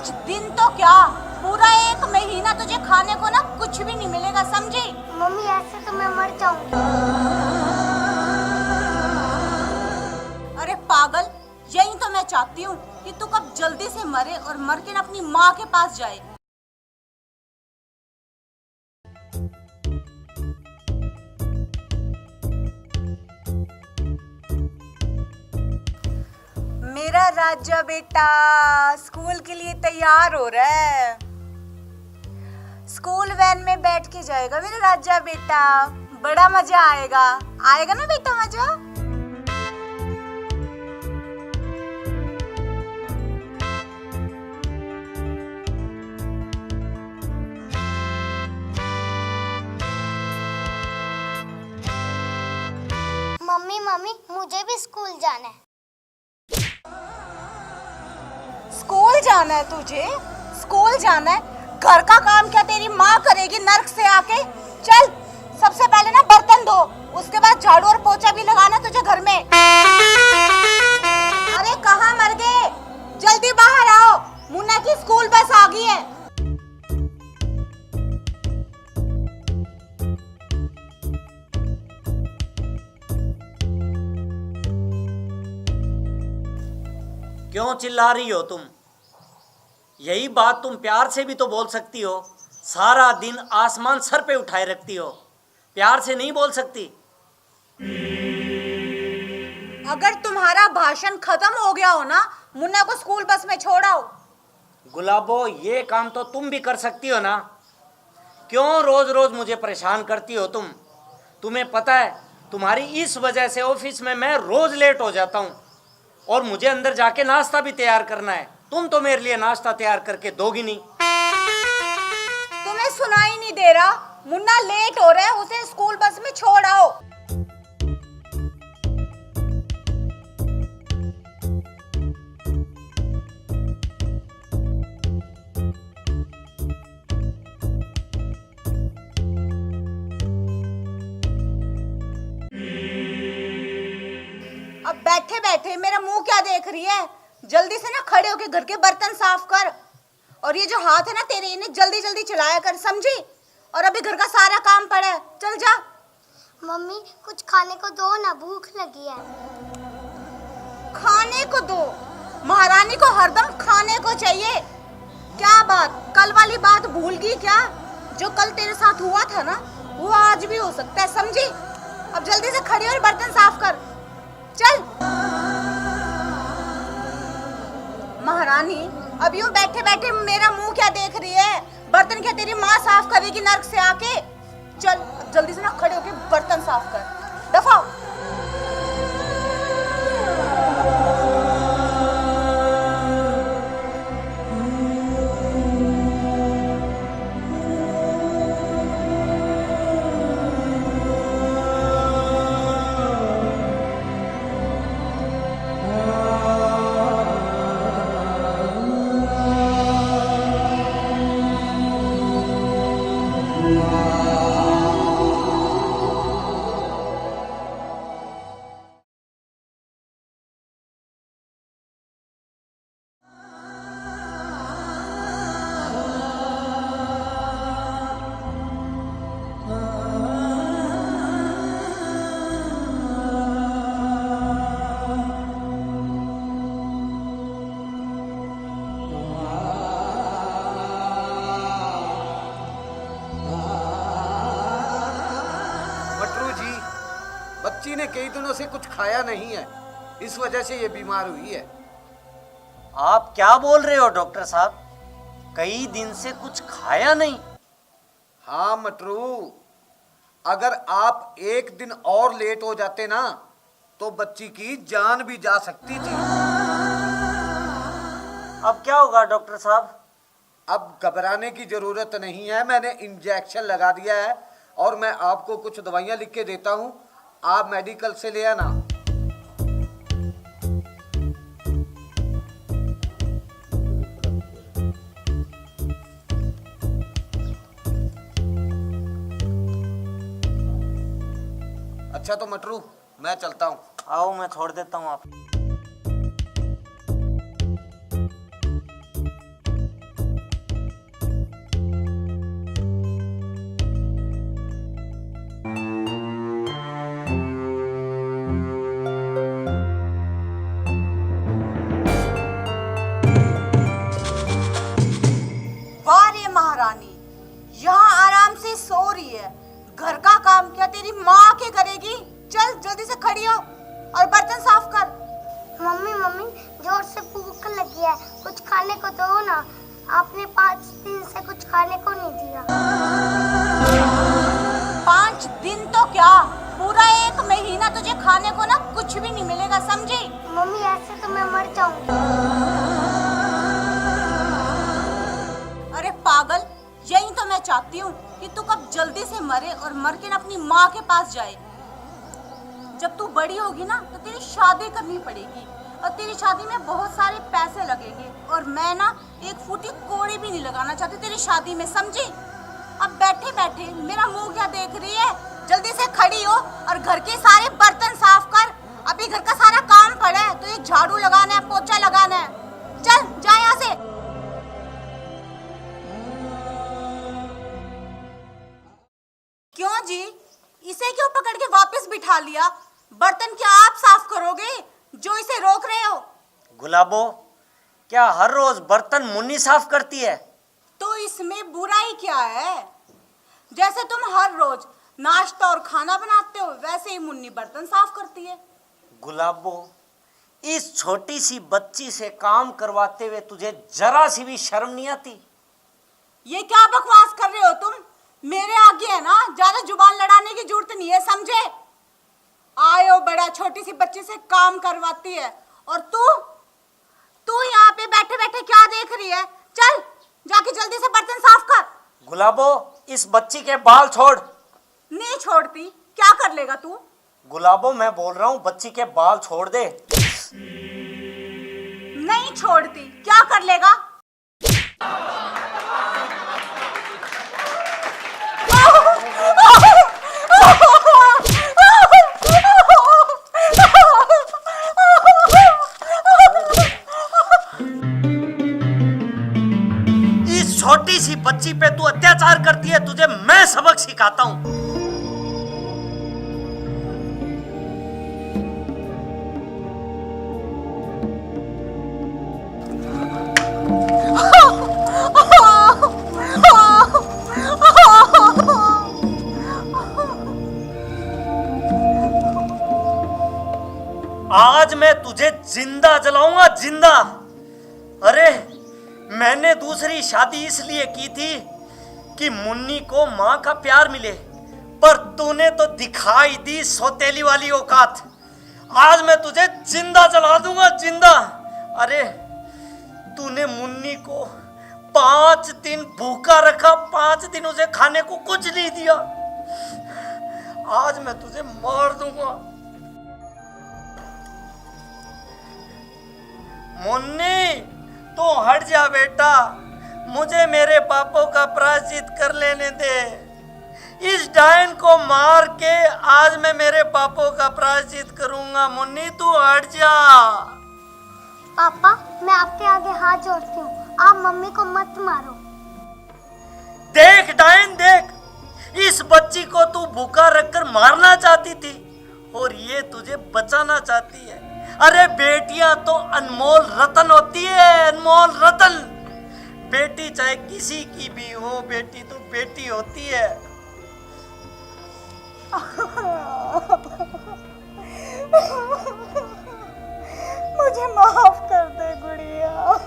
कुछ दिन तो क्या, पूरा 1 महीना तुझे खाने को ना कुछ भी नहीं मिलेगा, समझी? मम्मी ऐसे तो मैं मर जाऊंगी। अरे पागल, यही तो मैं चाहती हूँ कि तू कब जल्दी से मरे और मर के ना अपनी माँ के पास जाए। मेरा राजा बेटा स्कूल के लिए तैयार हो रहा है। स्कूल वैन में बैठ के जाएगा मेरा राजा बेटा, बड़ा मजा आएगा। आएगा ना बेटा मजा? मम्मी मम्मी मुझे भी स्कूल जाना है। स्कूल जाना है तुझे? स्कूल जाना है? घर का काम क्या तेरी माँ करेगी नर्क से आके? चल सबसे पहले ना बर्तन धो, उसके बाद झाड़ू और पोछा भी लगाना तुझे घर में। अरे कहाँ मर गए? जल्दी बाहर आओ, मुन्ना की स्कूल बस आ गई है। क्यों चिल्ला रही हो तुम? यही बात तुम प्यार से भी तो बोल सकती हो। सारा दिन आसमान सर पे उठाए रखती हो, प्यार से नहीं बोल सकती? अगर तुम्हारा भाषण खत्म हो गया हो ना, मुन्ना को स्कूल बस में छोड़ आओ। गुलाबो, ये काम तो तुम भी कर सकती हो ना। क्यों रोज रोज मुझे परेशान करती हो तुम? तुम्हें पता है तुम्हारी इस वजह से ऑफिस में मैं रोज लेट हो जाता हूँ, और मुझे अंदर जाके नाश्ता भी तैयार करना है। तुम तो मेरे लिए नाश्ता तैयार करके दोगी नहीं। तुम्हें सुनाई नहीं दे रहा? मुन्ना लेट हो रहा है, उसे स्कूल बस में छोड़ आओ। अब बैठे बैठे मेरा मुंह क्या देख रही है? जल्दी से ना खड़े होके घर के बर्तन साफ कर, और ये जो हाथ है ना तेरे, इन्हें जल्दी जल्दी चलाया कर, समझी? और अभी घर का सारा काम पड़ा है, चल जा। मम्मी कुछ खाने को दो ना, भूख लगी है। खाने को दो? महारानी को हरदम खाने को चाहिए। क्या बात, कल वाली बात भूल गई क्या? जो कल तेरे साथ हुआ था ना, वो आज भी हो सकता है, समझी? अब जल्दी से खड़ी और बर्तन साफ कर, चल। महारानी अब यूं बैठे बैठे मेरा मुंह क्या देख रही है? बर्तन क्या तेरी माँ साफ करेगी नर्क से आके? चल अब जल्दी से ना खड़े होके बर्तन साफ कर, दफा हो। बच्ची ने कई दिनों से कुछ खाया नहीं है, इस वजह से ये बीमार हुई है। आप क्या बोल रहे हो डॉक्टर साहब? कई दिन से कुछ खाया नहीं? हाँ मटरू, अगर आप एक दिन और लेट हो जाते ना तो बच्ची की जान भी जा सकती थी। अब क्या होगा डॉक्टर साहब? अब घबराने की जरूरत नहीं है, मैंने इंजेक्शन लगा दिया है और मैं आपको कुछ दवाइयां लिख के देता हूं, आप मेडिकल से ले आना। अच्छा तो मटरू मैं चलता हूं। आओ मैं छोड़ देता हूं आप। तेरी माँ के करेगी। चल जल्दी से खड़ी हो और बर्तन साफ कर। मम्मी मम्मी जोर से भूख लगी है, कुछ खाने को दो ना। आपने 5 दिन से कुछ खाने को नहीं दिया। 5 दिन तो क्या, पूरा 1 महीना तुझे खाने को ना कुछ भी नहीं मिलेगा, समझी? मम्मी ऐसे तो मैं मर जाऊंगी। अरे पागल, यही तो मैं चाहती हूँ कि तू कब जल्दी से मरे और मर के ना अपनी माँ के पास जाए। जब तू बड़ी होगी ना तो तेरी शादी करनी पड़ेगी और तेरी शादी में बहुत सारे पैसे लगेंगे और मैं ना 1 फूटी कोड़ी भी नहीं लगाना चाहती तेरी शादी में, समझी? अब बैठे बैठे मेरा मुंह क्या देख रही है? जल्दी से खड़ी हो और घर के सारे बर्तन साफ कर। अभी घर का सारा काम पड़ा है तो एक झाड़ू लगाना है, पोछा लगाना है। चल जा यहाँ से। क्यों जी, इसे क्यों पकड़ के वापस बिठा लिया? बर्तन क्या आप साफ करोगे जो इसे रोक रहे हो? गुलाबो, क्या हर रोज बर्तन मुन्नी साफ करती है? तो इसमें बुराई क्या है? जैसे तुम हर रोज नाश्ता और खाना बनाते हो वैसे ही मुन्नी बर्तन साफ करती है। गुलाबो, इस छोटी सी बच्ची से काम करवाते हुए तुझे जरा सी भी शर्म नहीं आती? ये क्या बकवास कर रहे हो तुम? मेरे आगे है ना, ज्यादा जुबान लड़ाने की जरूरत नहीं है, समझे? आयो बड़ा छोटी सी बच्ची से काम करवाती है और तू यहाँ पे बैठे बैठे क्या देख रही है? चल जाके जल्दी से बर्तन साफ कर। गुलाबो, इस बच्ची के बाल छोड़। नहीं छोड़ती, क्या कर लेगा तू? गुलाबो, मैं बोल रहा हूँ बच्ची के बाल छोड़ दे। नहीं छोड़ती, क्या कर लेगा? इस छोटी सी बच्ची पे तू अत्याचार करती है, तुझे मैं सबक सिखाता हूँ। आज मैं तुझे जिंदा जलाऊंगा, जिंदा। अरे, मैंने दूसरी शादी इसलिए की थी कि मुन्नी को माँ का प्यार मिले, पर तूने तो दिखाई दी सौतेली वाली औकात। आज मैं तुझे जिंदा जला दूंगा, जिंदा। अरे, तूने मुन्नी को 5 दिन भूखा रखा, 5 दिन उसे खाने को कुछ नहीं दिया। आज मैं तुझे मार दूंगा। मुन्नी, तू हट जा बेटा, मुझे मेरे पापों का प्रायश्चित कर लेने दे। इस डायन को मार के आज मैं मेरे पापों का प्रायश्चित करूंगा। मुन्नी, तू हट जा। पापा, मैं आपके आगे हाथ जोड़ती हूँ, आप मम्मी को मत मारो। देख डायन, देख, इस बच्ची को तू भूखा रखकर मारना चाहती थी और ये तुझे बचाना चाहती है। अरे, बेटियां तो अनमोल रतन होती है, अनमोल रतन। बेटी चाहे किसी की भी हो, बेटी तो बेटी होती है। मुझे माफ कर दे गुड़िया।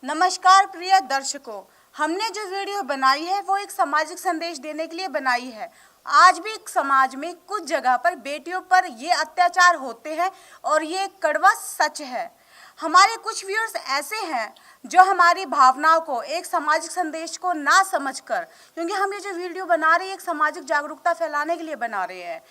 नमस्कार प्रिय दर्शकों, हमने जो वीडियो बनाई है वो एक सामाजिक संदेश देने के लिए बनाई है। आज भी समाज में कुछ जगह पर बेटियों पर ये अत्याचार होते हैं और ये कड़वा सच है। हमारे कुछ व्यूअर्स ऐसे हैं जो हमारी भावनाओं को, एक सामाजिक संदेश को ना समझकर, क्योंकि हम ये जो वीडियो बना रहे हैं एक सामाजिक जागरूकता फैलाने के लिए बना रहे हैं,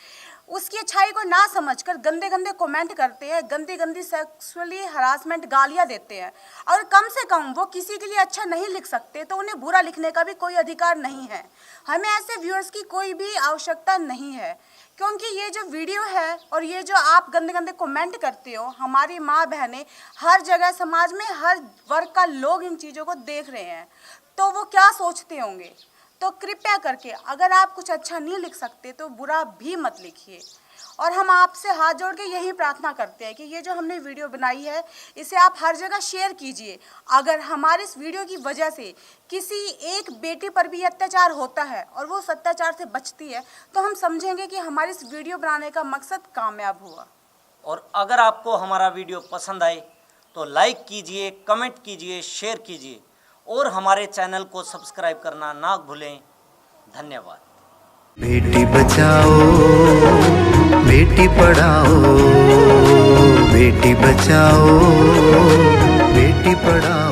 उसकी अच्छाई को ना समझकर गंदे गंदे कमेंट करते हैं, गंदी गंदी सेक्सुअली हरासमेंट गालियां देते हैं। और कम से कम वो किसी के लिए अच्छा नहीं लिख सकते तो उन्हें बुरा लिखने का भी कोई अधिकार नहीं है। हमें ऐसे व्यूअर्स की कोई भी आवश्यकता नहीं है, क्योंकि ये जो वीडियो है और ये जो आप गंदे गंदे कमेंट करते हो, हमारी माँ बहनें हर जगह समाज में हर वर्ग का लोग इन चीज़ों को देख रहे हैं, तो वो क्या सोचते होंगे। तो कृपया करके अगर आप कुछ अच्छा नहीं लिख सकते तो बुरा भी मत लिखिए। और हम आपसे हाथ जोड़ के यही प्रार्थना करते हैं कि ये जो हमने वीडियो बनाई है इसे आप हर जगह शेयर कीजिए। अगर हमारे इस वीडियो की वजह से किसी एक बेटी पर भी अत्याचार होता है और वो उस अत्याचार से बचती है तो हम समझेंगे कि हमारी इस वीडियो बनाने का मकसद कामयाब हुआ। और अगर आपको हमारा वीडियो पसंद आए तो लाइक कीजिए, कमेंट कीजिए, शेयर कीजिए और हमारे चैनल को सब्सक्राइब करना ना भूलें। धन्यवाद। बेटी बचाओ, बेटी पढ़ाओ, बेटी बचाओ, बेटी पढ़ाओ।